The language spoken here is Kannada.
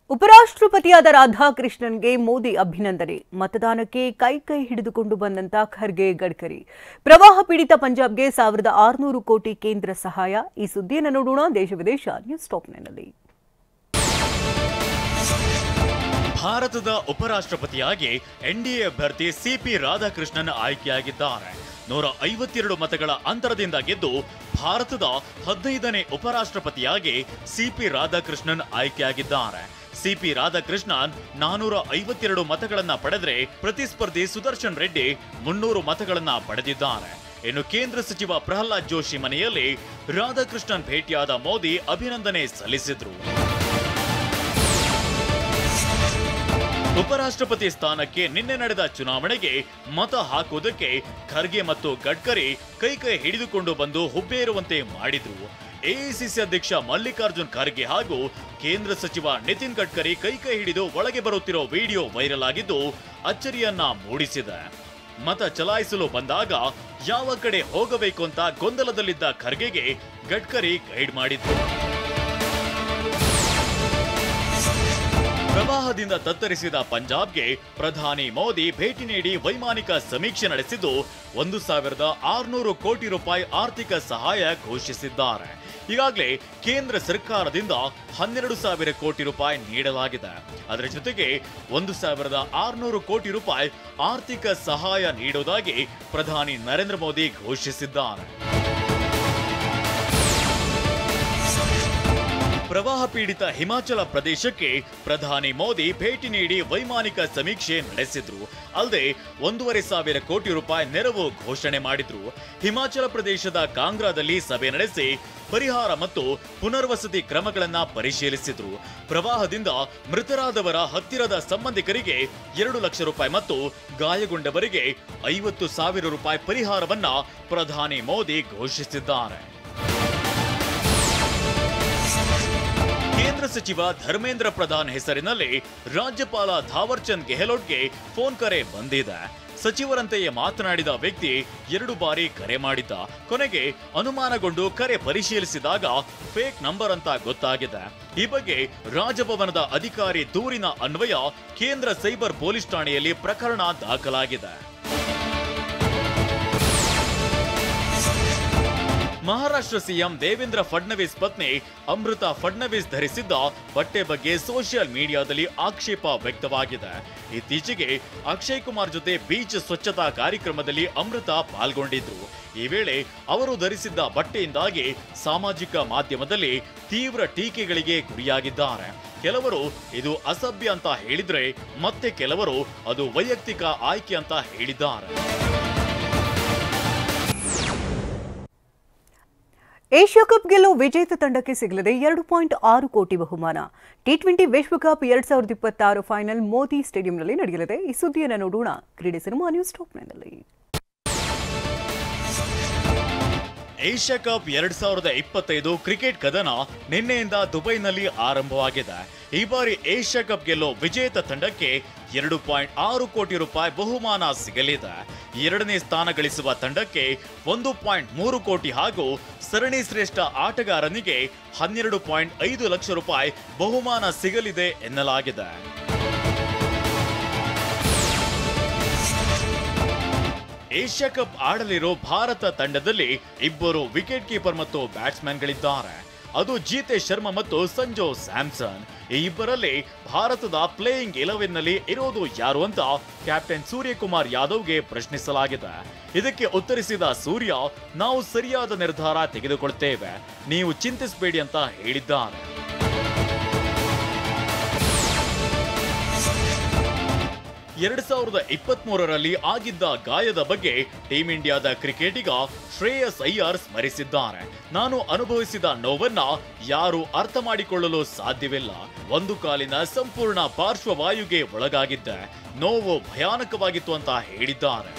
ಉಪರಾಷ್ಟ್ರಪತಿಯಾದ ರಾಧಾಕೃಷ್ಣನ್ಗೆ ಮೋದಿ ಅಭಿನಂದನೆ. ಮತದಾನಕ್ಕೆ ಕೈ ಹಿಡಿದುಕೊಂಡು ಬಂದಂತ ಖರ್ಗೆ ಗಡ್ಕರಿ. ಪ್ರವಾಹ ಪೀಡಿತ ಪಂಜಾಬ್ಗೆ 1600 ಕೋಟಿ ಕೇಂದ್ರ ಸಹಾಯ. ಈ ಸುದ್ದಿಯನ್ನು ನೋಡೋಣ ದೇಶ ವಿದೇಶ ನ್ಯೂಸ್ ಟಾಪ್ 9ನಲ್ಲಿ. ಭಾರತದ ಉಪರಾಷ್ಟ್ರಪತಿಯಾಗಿ ಎನ್ಡಿಎ ಅಭ್ಯರ್ಥಿ ಸಿಪಿ ರಾಧಾಕೃಷ್ಣನ್ ಆಯ್ಕೆಯಾಗಿದ್ದಾರೆ. 152 ಮತಗಳ ಅಂತರದಿಂದ ಗೆದ್ದು ಭಾರತದ 15ನೇ ಉಪರಾಷ್ಟ್ರಪತಿಯಾಗಿ ಸಿಪಿ ರಾಧಾಕೃಷ್ಣನ್ ಆಯ್ಕೆಯಾಗಿದ್ದಾರೆ. ಸಿಪಿ ರಾಧಾಕೃಷ್ಣನ್ 452 ಮತಗಳನ್ನ ಪಡೆದರೆ ಪ್ರತಿಸ್ಪರ್ಧಿ ಸುದರ್ಶನ್ ರೆಡ್ಡಿ 300 ಮತಗಳನ್ನ ಪಡೆದಿದ್ದಾರೆ. ಇನ್ನು ಕೇಂದ್ರ ಸಚಿವ ಪ್ರಹ್ಲಾದ್ ಜೋಶಿ ಮನೆಯಲ್ಲಿ ರಾಧಾಕೃಷ್ಣನ್ ಭೇಟಿಯಾದ ಮೋದಿ ಅಭಿನಂದನೆ ಸಲ್ಲಿಸಿದ್ರು. ಉಪರಾಷ್ಟ್ರಪತಿ ಸ್ಥಾನಕ್ಕೆ ನಿನ್ನೆ ನಡೆದ ಚುನಾವಣೆಗೆ ಮತ ಹಾಕುವುದಕ್ಕೆ ಖರ್ಗೆ ಮತ್ತು ಗಡ್ಕರಿ ಕೈ ಹಿಡಿದುಕೊಂಡು ಬಂದು ಹುಬ್ಬೇರುವಂತೆ ಮಾಡಿದ್ರು. ಎಐಸಿಸಿ ಅಧ್ಯಕ್ಷ ಮಲ್ಲಿಕಾರ್ಜುನ್ ಖರ್ಗೆ ಹಾಗೂ ಕೇಂದ್ರ ಸಚಿವ ನಿತಿನ್ ಗಡ್ಕರಿ ಕೈ ಹಿಡಿದು ಒಳಗೆ ಬರುತ್ತಿರೋ ವಿಡಿಯೋ ವೈರಲ್ ಆಗಿದ್ದು ಅಚ್ಚರಿಯನ್ನ ಮೂಡಿಸಿದೆ. ಮತ ಚಲಾಯಿಸಲು ಬಂದಾಗ ಯಾವ ಕಡೆ ಹೋಗಬೇಕು ಅಂತ ಗೊಂದಲದಲ್ಲಿದ್ದ ಖರ್ಗೆಗೆ ಗಡ್ಕರಿ ಗೈಡ್ ಮಾಡಿದ್ರು. ಪ್ರವಾಹದಿಂದ ತತ್ತರಿಸಿದ ಪಂಜಾಬ್ಗೆ ಪ್ರಧಾನಿ ಮೋದಿ ಭೇಟಿ ನೀಡಿ ವೈಮಾನಿಕ ಸಮೀಕ್ಷೆ ನಡೆಸಿದ್ದು 1600 ಕೋಟಿ ರೂಪಾಯಿ ಆರ್ಥಿಕ ಸಹಾಯ ಘೋಷಿಸಿದ್ದಾರೆ. ಈಗಾಗಲೇ ಕೇಂದ್ರ ಸರ್ಕಾರದಿಂದ 12,000 ಕೋಟಿ ರೂಪಾಯಿ ನೀಡಲಾಗಿದೆ. ಅದರ ಜೊತೆಗೆ 1,600 ಕೋಟಿ ರೂಪಾಯಿ ಆರ್ಥಿಕ ಸಹಾಯ ನೀಡುವುದಾಗಿ ಪ್ರಧಾನಿ ನರೇಂದ್ರ ಮೋದಿ ಘೋಷಿಸಿದ್ದಾರೆ. ಪ್ರವಾಹ ಪೀಡಿತ ಹಿಮಾಚಲ ಪ್ರದೇಶಕ್ಕೆ ಪ್ರಧಾನಿ ಮೋದಿ ಭೇಟಿ ನೀಡಿ ವೈಮಾನಿಕ ಸಮೀಕ್ಷೆ ನಡೆಸಿದ್ರು. ಅಲ್ಲದೆ 1,500 ಕೋಟಿ ರೂಪಾಯಿ ನೆರವು ಘೋಷಣೆ ಮಾಡಿದ್ರು. ಹಿಮಾಚಲ ಪ್ರದೇಶದ ಕಾಂಗ್ರಾದಲ್ಲಿ ಸಭೆ ನಡೆಸಿ ಪರಿಹಾರ ಮತ್ತು ಪುನರ್ವಸತಿ ಕ್ರಮಗಳನ್ನ ಪರಿಶೀಲಿಸಿದ್ರು. ಪ್ರವಾಹದಿಂದ ಮೃತರಾದವರ ಹತ್ತಿರದ ಸಂಬಂಧಿಕರಿಗೆ 2 ಲಕ್ಷ ರೂಪಾಯಿ ಮತ್ತು ಗಾಯಗೊಂಡವರಿಗೆ 50,000 ರೂಪಾಯಿ ಪರಿಹಾರವನ್ನ ಪ್ರಧಾನಿ ಮೋದಿ ಘೋಷಿಸಿದ್ದಾರೆ. ಕೇಂದ್ರ ಸಚಿವ ಧರ್ಮೇಂದ್ರ ಪ್ರಧಾನ್ ಹೆಸರಿನಲ್ಲಿ ರಾಜ್ಯಪಾಲ ಥಾವರ್ ಚಂದ್ ಗೆಹ್ಲೋಟ್ಗೆ ಫೋನ್ ಕರೆ ಬಂದಿದೆ. ಸಚಿವರಂತೆಯೇ ಮಾತನಾಡಿದ ವ್ಯಕ್ತಿ 2 ಬಾರಿ ಕರೆ ಮಾಡಿದ್ದ. ಕೊನೆಗೆ ಅನುಮಾನಗೊಂಡು ಕರೆ ಪರಿಶೀಲಿಸಿದಾಗ ಫೇಕ್ ನಂಬರ್ ಅಂತ ಗೊತ್ತಾಗಿದೆ. ಈ ಬಗ್ಗೆ ರಾಜಭವನದ ಅಧಿಕಾರಿ ದೂರಿನ ಅನ್ವಯ ಕೇಂದ್ರ ಸೈಬರ್ ಪೊಲೀಸ್ ಠಾಣೆಯಲ್ಲಿ ಪ್ರಕರಣ ದಾಖಲಾಗಿದೆ. ಮಹಾರಾಷ್ಟ್ರ ಸಿಎಂ ದೇವೇಂದ್ರ ಫಡ್ನವೀಸ್ ಪತ್ನಿ ಅಮೃತ ಫಡ್ನವೀಸ್ ಧರಿಸಿದ್ದ ಬಟ್ಟೆ ಬಗ್ಗೆ ಸೋಷಿಯಲ್ ಮೀಡಿಯಾದಲ್ಲಿ ಆಕ್ಷೇಪ ವ್ಯಕ್ತವಾಗಿದೆ. ಇತ್ತೀಚೆಗೆ ಅಕ್ಷಯ್ ಕುಮಾರ್ ಜೊತೆ ಬೀಚ್ ಸ್ವಚ್ಛತಾ ಕಾರ್ಯಕ್ರಮದಲ್ಲಿ ಅಮೃತ ಪಾಲ್ಗೊಂಡಿದ್ರು. ಈ ವೇಳೆ ಅವರು ಧರಿಸಿದ್ದ ಬಟ್ಟೆಯಿಂದಾಗಿ ಸಾಮಾಜಿಕ ಮಾಧ್ಯಮದಲ್ಲಿ ತೀವ್ರ ಟೀಕೆಗಳಿಗೆ ಗುರಿಯಾಗಿದ್ದಾರೆ. ಕೆಲವರು ಇದು ಅಸಭ್ಯ ಅಂತ ಹೇಳಿದ್ರೆ ಮತ್ತೆ ಕೆಲವರು ಅದು ವೈಯಕ್ತಿಕ ಆಯ್ಕೆ ಅಂತ ಹೇಳಿದ್ದಾರೆ. ಏಷ್ಯಾ ಕಪ್ ಗೆಲ್ಲುವ ವಿಜೇತ ತಂಡಕ್ಕೆ ಸಿಗಲಿದೆ 2.6 ಕೋಟಿ ಬಹುಮಾನ. ಟಿ20 ವಿಶ್ವಕಪ್ 2026 ಫೈನಲ್ ಮೋದಿ ಸ್ಟೇಡಿಯಂನಲ್ಲಿ ನಡೆಯಲಿದೆ. ಈ ಸುದ್ದಿಯನ್ನು ನೋಡೋಣ ಕ್ರೀಡೆ ಸಿನಿಮಾ ನ್ಯೂಸ್ ಟಾಪ್ 9ನಲ್ಲಿ. ಏಷ್ಯಾ ಕಪ್ 2025 ಕ್ರಿಕೆಟ್ ಕದನ ನಿನ್ನೆಯಿಂದ ದುಬೈನಲ್ಲಿ ಆರಂಭವಾಗಿದೆ. ಈ ಬಾರಿ ಏಷ್ಯಾ ಕಪ್ ಗೆಲ್ಲೋ ವಿಜೇತ ತಂಡಕ್ಕೆ 2.6 ಕೋಟಿ ರೂಪಾಯಿ ಬಹುಮಾನ ಸಿಗಲಿದೆ. 2ನೇ ಸ್ಥಾನ ಗಳಿಸುವ ತಂಡಕ್ಕೆ 1.3 ಕೋಟಿ ಹಾಗೂ ಸರಣಿ ಶ್ರೇಷ್ಠ ಆಟಗಾರನಿಗೆ 12.5 ಲಕ್ಷ ರೂಪಾಯಿ ಬಹುಮಾನ ಸಿಗಲಿದೆ ಎನ್ನಲಾಗಿದೆ. ಏಷ್ಯಾ ಕಪ್ ಆಡಲಿರೋ ಭಾರತ ತಂಡದಲ್ಲಿ 2 ವಿಕೆಟ್ ಕೀಪರ್ ಮತ್ತು ಬ್ಯಾಟ್ಸ್ಮನ್ಗಳಿದ್ದಾರೆ. ಅದು ಜಿತೇಶ್ ಶರ್ಮಾ ಮತ್ತು ಸಂಜು ಸ್ಯಾಮ್ಸನ್. ಈ ಇಬ್ಬರಲ್ಲಿ ಭಾರತದ ಪ್ಲೇಯಿಂಗ್ 11ನಲ್ಲಿ ಇರೋದು ಯಾರು ಅಂತ ಕ್ಯಾಪ್ಟನ್ ಸೂರ್ಯಕುಮಾರ್ ಯಾದವ್ಗೆ ಪ್ರಶ್ನಿಸಲಾಗಿದೆ. ಇದಕ್ಕೆ ಉತ್ತರಿಸಿದ ಸೂರ್ಯ, ನಾವು ಸರಿಯಾದ ನಿರ್ಧಾರ ತೆಗೆದುಕೊಳ್ತೇವೆ, ನೀವು ಚಿಂತಿಸಬೇಡಿ ಅಂತ ಹೇಳಿದ್ದಾರೆ. ಎರಡು 2023ರಲ್ಲಿ ಆಗಿದ್ದ ಗಾಯದ ಬಗ್ಗೆ ಟೀಂ ಇಂಡಿಯಾದ ಕ್ರಿಕೆಟಿಗ ಶ್ರೇಯಸ್ ಅಯ್ಯರ್ ಸ್ಮರಿಸಿದ್ದಾರೆ. ನಾನು ಅನುಭವಿಸಿದ ನೋವನ್ನ ಯಾರು ಅರ್ಥ ಮಾಡಿಕೊಳ್ಳಲು ಸಾಧ್ಯವಿಲ್ಲ. ಒಂದು ಕಾಲಿನ ಸಂಪೂರ್ಣ ಪಾರ್ಶ್ವವಾಯುಗೆ ಒಳಗಾಗಿದ್ದೆ. ನೋವು ಭಯಾನಕವಾಗಿತ್ತು ಅಂತ ಹೇಳಿದ್ದಾರೆ.